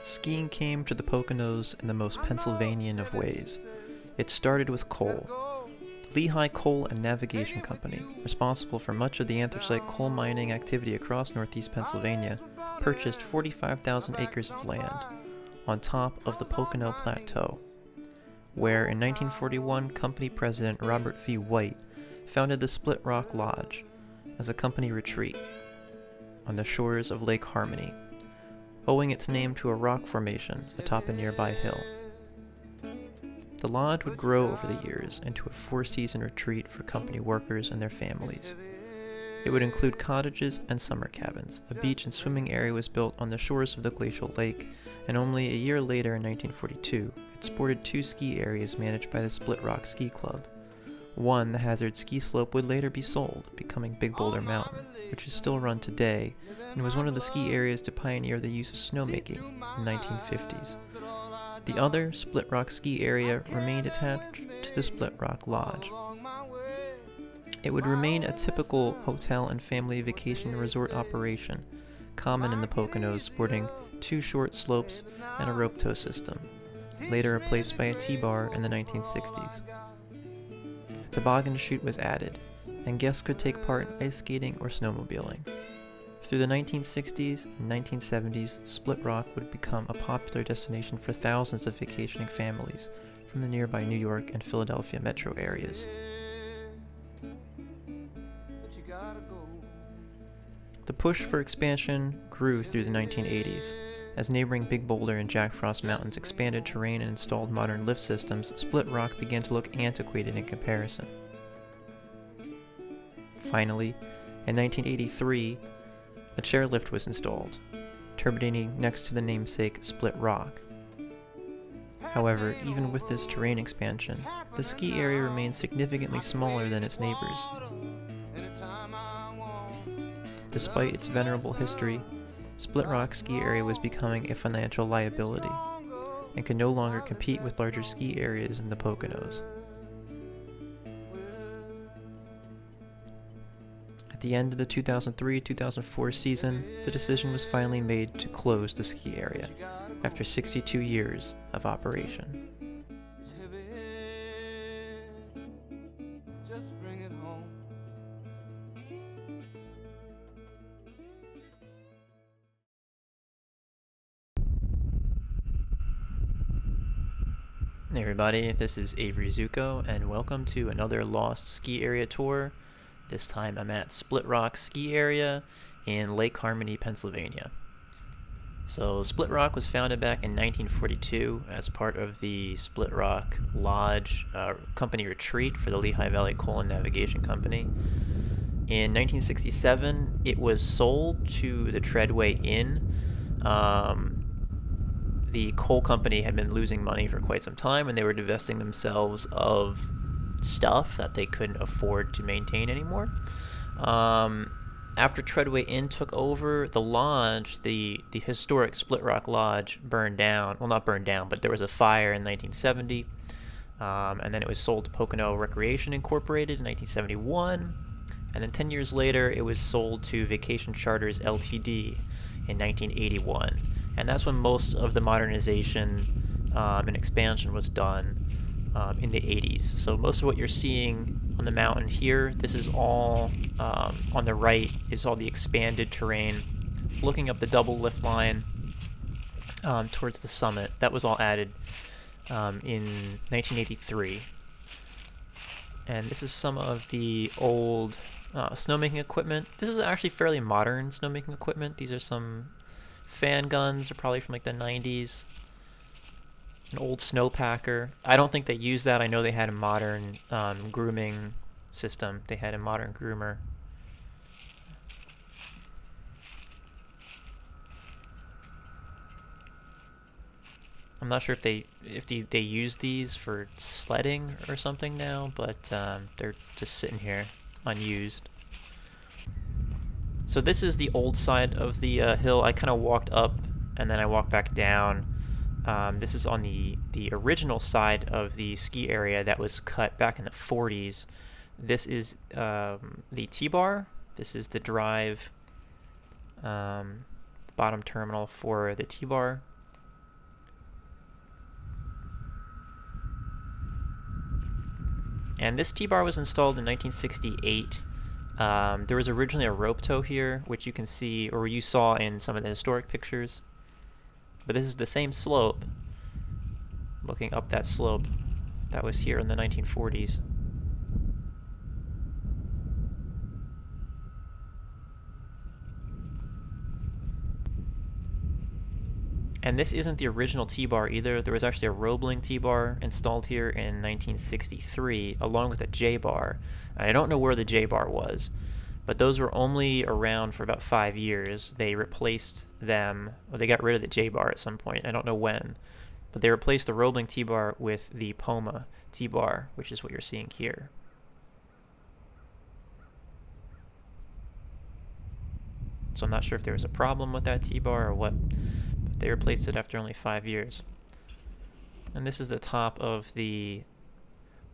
Skiing came to the Poconos in the most Pennsylvanian of ways. It started with coal. The Lehigh Coal and Navigation Company, responsible for much of the anthracite coal mining activity across northeast Pennsylvania, purchased 45,000 acres of land on top of the Pocono Plateau, where in 1941 company president Robert V. White founded the Split Rock Lodge as a company retreat on the shores of Lake Harmony, owing its name to a rock formation atop a nearby hill. The lodge would grow over the years into a four-season retreat for company workers and their families. It would include cottages and summer cabins. A beach and swimming area was built on the shores of the glacial lake, and only a year later in 1942, it sported two ski areas managed by the Split Rock Ski Club. One, the Hazard ski slope, would later be sold, becoming Big Boulder Mountain, which is still run today, and was one of the ski areas to pioneer the use of snowmaking in the 1950s. The other, Split Rock Ski Area, remained attached to the Split Rock Lodge. It would remain a typical hotel and family vacation resort operation, common in the Poconos, sporting two short slopes and a rope tow system, later replaced by a T-bar in the 1960s. A toboggan chute was added, and guests could take part in ice skating or snowmobiling. Through the 1960s and 1970s, Split Rock would become a popular destination for thousands of vacationing families from the nearby New York and Philadelphia metro areas. The push for expansion grew through the 1980s. As neighboring Big Boulder and Jack Frost Mountains expanded terrain and installed modern lift systems, Split Rock began to look antiquated in comparison. Finally, in 1983, a chairlift was installed, terminating next to the namesake Split Rock. However, even with this terrain expansion, the ski area remains significantly smaller than its neighbors. Despite its venerable history, Split Rock Ski Area was becoming a financial liability and could no longer compete with larger ski areas in the Poconos. At the end of the 2003-2004 season, the decision was finally made to close the ski area after 62 years of operation. Hey everybody, this is Avery Zucco, and welcome to another Lost Ski Area tour. This time I'm at Split Rock Ski Area in Lake Harmony, Pennsylvania. So Split Rock was founded back in 1942 as part of the Split Rock Lodge company retreat for the Lehigh Valley Coal and Navigation Company. In 1967, it was sold to the Treadway Inn. The coal company had been losing money for quite some time, and they were divesting themselves of stuff that they couldn't afford to maintain anymore. After Treadway Inn took over, the lodge, the historic Split Rock Lodge, burned down. Well, not burned down, but there was a fire in 1970, and then it was sold to Pocono Recreation Incorporated in 1971, and then 10 years later, it was sold to Vacation Charters Ltd. In 1981. And that's when most of the modernization and expansion was done in the 80s. So most of what you're seeing on the mountain here, this is all on the right is all the expanded terrain. Looking up the double lift line towards the summit, that was all added in 1983. And this is some of the old snowmaking equipment. This is actually fairly modern snowmaking equipment. These are some fan guns, they're probably from like the 90s. An old snowpacker. I don't think they used that. I know they had a modern grooming system. They had a modern groomer. I'm not sure if they use these for sledding or something now, but they're just sitting here unused. So this is the old side of the hill. I kind of walked up and then I walked back down. This is on the original side of the ski area that was cut back in the 40s. This is the T-bar. This is the drive bottom terminal for the T-bar. And this T-bar was installed in 1968. There was originally a rope toe here, which you can see, or you saw in some of the historic pictures. But this is the same slope, looking up that slope, that was here in the 1940s. And this isn't the original T-bar either. There was actually a Roebling T-bar installed here in 1963, along with a J-bar. And I don't know where the J-bar was, but those were only around for about 5 years. They replaced them, or they got rid of the J-bar at some point. I don't know when, but they replaced the Roebling T-bar with the Poma T-bar, which is what you're seeing here. So I'm not sure if there was a problem with that T-bar or what. They replaced it after only 5 years. And this is the top of the,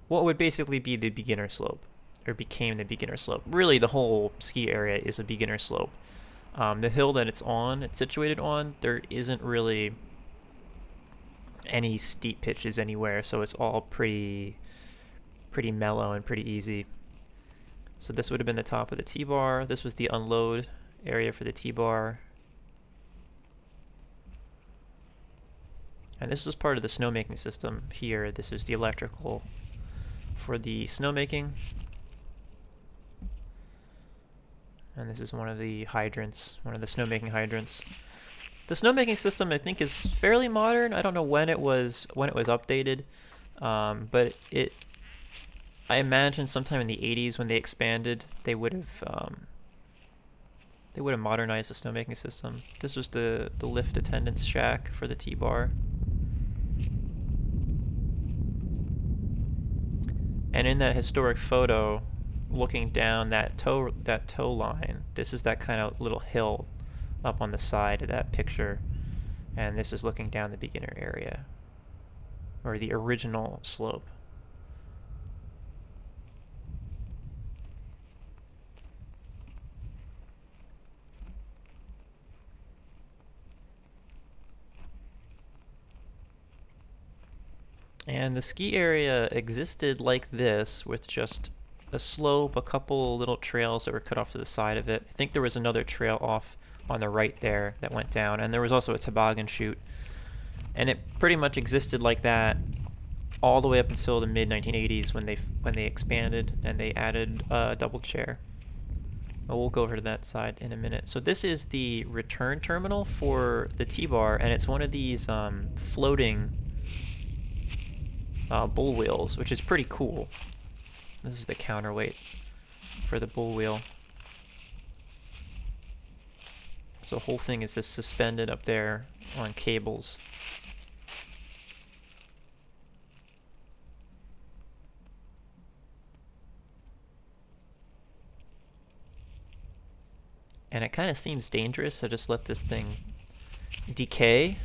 what would basically be the beginner slope, or became the beginner slope. Really, the whole ski area is a beginner slope. The hill that it's situated on, there isn't really any steep pitches anywhere, so it's all pretty mellow and pretty easy. So this would have been the top of the T-bar. This was the unload area for the T-bar. And this is part of the snowmaking system here. This is the electrical for the snowmaking. And this is one of the hydrants, one of the snowmaking hydrants. The snowmaking system, I think, is fairly modern. I don't know when it was updated, but I imagine sometime in the 80s when they expanded, they would have modernized the snowmaking system. This was the lift attendance shack for the T-bar. And in that historic photo, looking down that toe line, this is that kind of little hill up on the side of that picture, and this is looking down the beginner area, or the original slope. And the ski area existed like this, with just a slope, a couple little trails that were cut off to the side of it. I think there was another trail off on the right there that went down, and there was also a toboggan chute. And it pretty much existed like that all the way up until the mid-1980s when they expanded and they added a double chair. But we'll go over to that side in a minute. So this is the return terminal for the T-bar, and it's one of these floating bull wheels, which is pretty cool. This is the counterweight for the bull wheel. So the whole thing is just suspended up there on cables. And it kind of seems dangerous to just let this thing decay,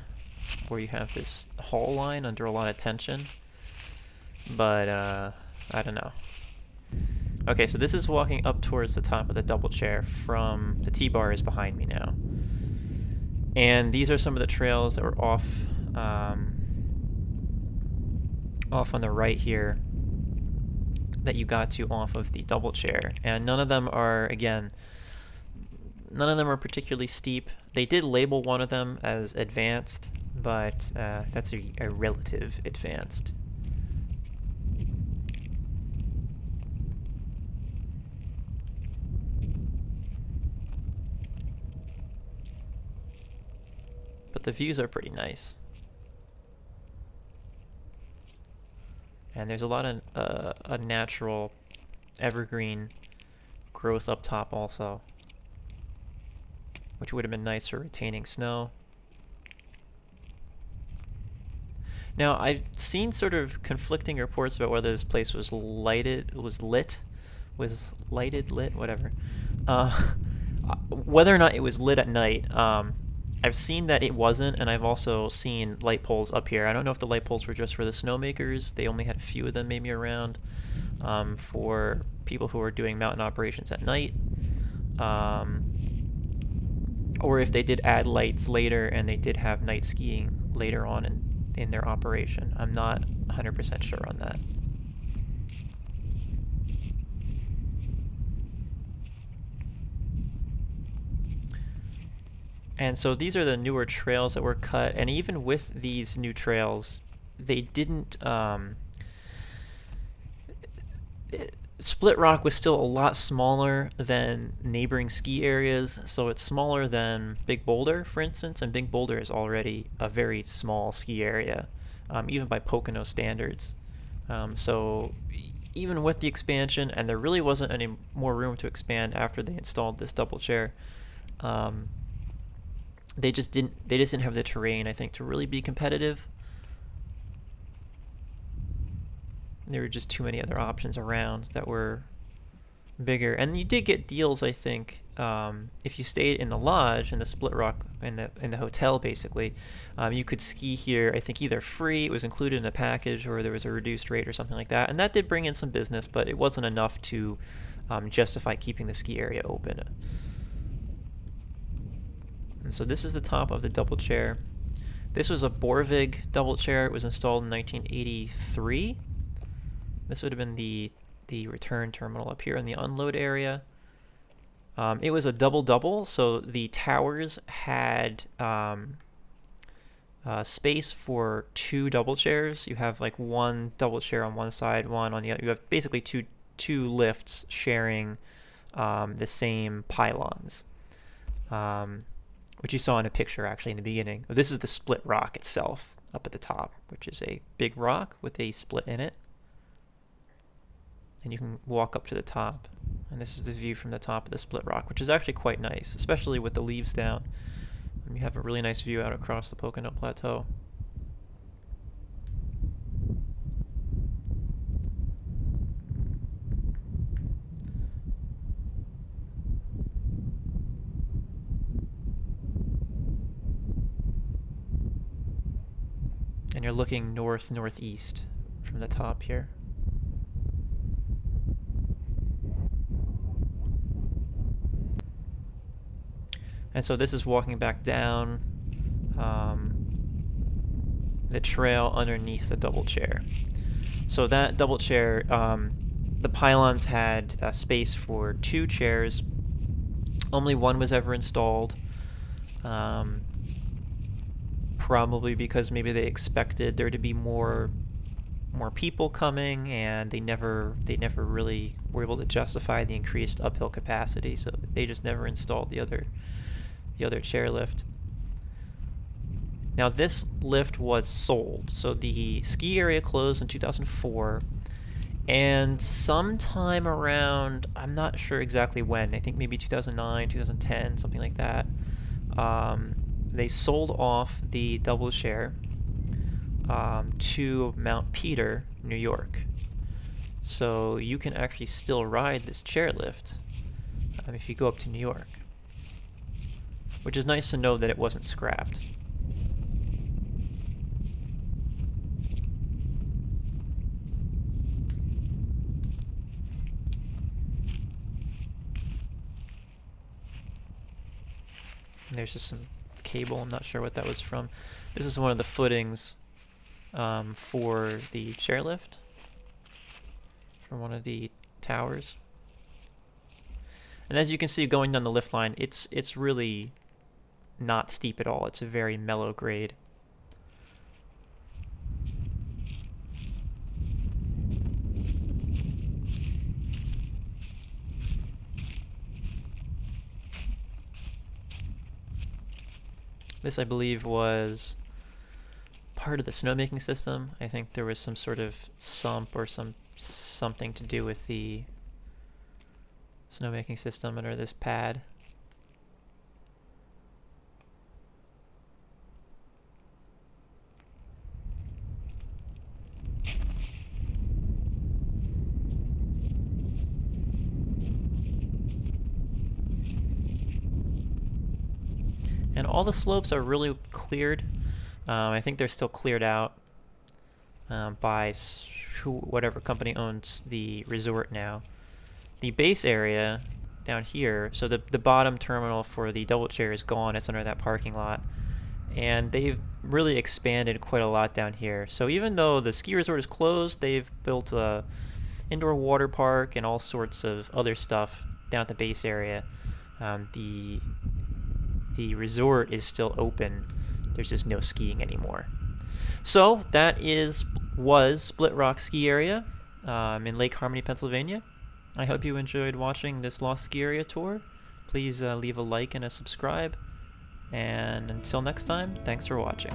where you have this haul line under a lot of tension. But I don't know. Okay, so this is walking up towards the top of the double chair from the T-bar is behind me now. And these are some of the trails that were off on the right here that you got to off of the double chair. And none of them are, again, none of them are particularly steep. They did label one of them as advanced, but that's a relative advanced. But the views are pretty nice. And there's a lot of a natural evergreen growth up top also, which would have been nice for retaining snow. Now, I've seen sort of conflicting reports about whether this place was lit, whatever. Whether or not it was lit at night. I've seen that it wasn't, and I've also seen light poles up here. I don't know if the light poles were just for the snowmakers. They only had a few of them maybe around for people who are doing mountain operations at night. Or if they did add lights later and they did have night skiing later on in their operation. I'm not 100% sure on that. And so these are the newer trails that were cut, and even with these new trails, they didn't. Split Rock was still a lot smaller than neighboring ski areas, so it's smaller than Big Boulder, for instance, and Big Boulder is already a very small ski area, even by Pocono standards. So even with the expansion, and there really wasn't any more room to expand after they installed this double chair, they just didn't have the terrain, I think, to really be competitive. There were just too many other options around that were bigger, and you did get deals, I think, if you stayed in the lodge in the Split Rock in the hotel. Basically, you could ski here, I think, either free, it was included in a package, or there was a reduced rate or something like that, and that did bring in some business, but it wasn't enough to justify keeping the ski area open. And so this is the top of the double chair. This was a Borvig double chair. It was installed in 1983. This would have been the return terminal up here in the unload area. It was a double-double, so the towers had space for 2 double chairs. You have like one double chair on one side, one on the other. You have basically two lifts sharing the same pylons, which you saw in a picture actually in the beginning. This is the Split Rock itself up at the top, which is a big rock with a split in it. And you can walk up to the top, and this is the view from the top of the Split Rock, which is actually quite nice, especially with the leaves down. And you have a really nice view out across the Pocono Plateau. And you're looking northeast from the top here. And so this is walking back down the trail underneath the double chair. So that double chair, the pylons had space for 2 chairs. Only one was ever installed. Probably because maybe they expected there to be more people coming, and they never really were able to justify the increased uphill capacity, so they just never installed the other chairlift. Now this lift was sold, so the ski area closed in 2004, and sometime around, I'm not sure exactly when, I think maybe 2009, 2010, something like that, they sold off the double chair to Mount Peter, New York. So you can actually still ride this chairlift if you go up to New York, which is nice to know that it wasn't scrapped. And there's just some cable, I'm not sure what that was from. This is one of the footings for the chairlift from one of the towers. And as you can see going down the lift line, it's really not steep at all. It's a very mellow grade. This, I believe, was part of the snowmaking system. I think there was some sort of sump or something to do with the snowmaking system under this pad. And all the slopes are really cleared. I think they're still cleared out by whatever company owns the resort now. The base area down here, so the bottom terminal for the double chair is gone. It's under that parking lot. And they've really expanded quite a lot down here. So even though the ski resort is closed, they've built a indoor water park and all sorts of other stuff down at the base area. The the resort is still open. There's just no skiing anymore. So that was Split Rock Ski Area in Lake Harmony, Pennsylvania. I hope you enjoyed watching this Lost Ski Area tour. Please leave a like and a subscribe. And until next time, thanks for watching.